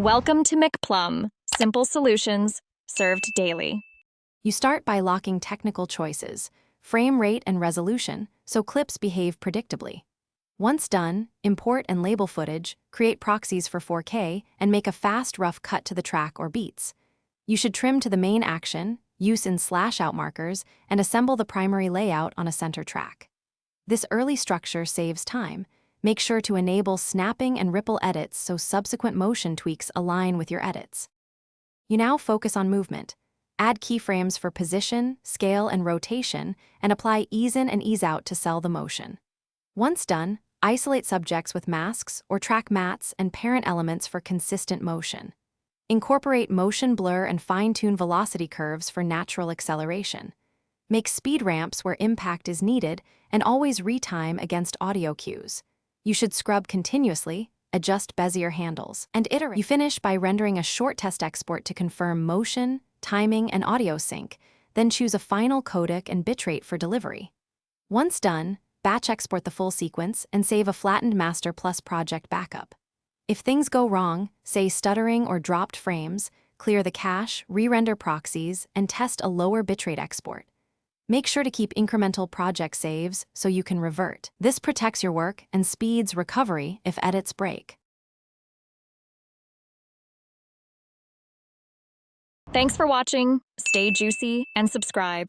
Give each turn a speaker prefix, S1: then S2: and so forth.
S1: Welcome to McPlum, simple solutions served daily.
S2: You start by locking technical choices, frame rate and resolution, so clips behave predictably. Once done, import and label footage, create proxies for 4K, and make a fast, rough cut to the track or beats. You should trim to the main action, use in slash-out markers, and assemble the primary layout on a center track. This early structure saves time. Make sure to enable snapping and ripple edits so subsequent motion tweaks align with your edits. You now focus on movement. Add keyframes for position, scale, and rotation, and apply ease in and ease out to sell the motion. Once done, isolate subjects with masks or track mats and parent elements for consistent motion. Incorporate motion blur and fine-tune velocity curves for natural acceleration. Make speed ramps where impact is needed and always retime against audio cues. You should scrub continuously, adjust Bezier handles, and iterate. You finish by rendering a short test export to confirm motion, timing, and audio sync, then choose a final codec and bitrate for delivery. Once done, batch export the full sequence and save a flattened master plus project backup. If things go wrong, say stuttering or dropped frames, clear the cache, re-render proxies, and test a lower bitrate export. Make sure to keep incremental project saves so you can revert. This protects your work and speeds recovery if edits break.
S1: Thanks for watching. Stay juicy and subscribe.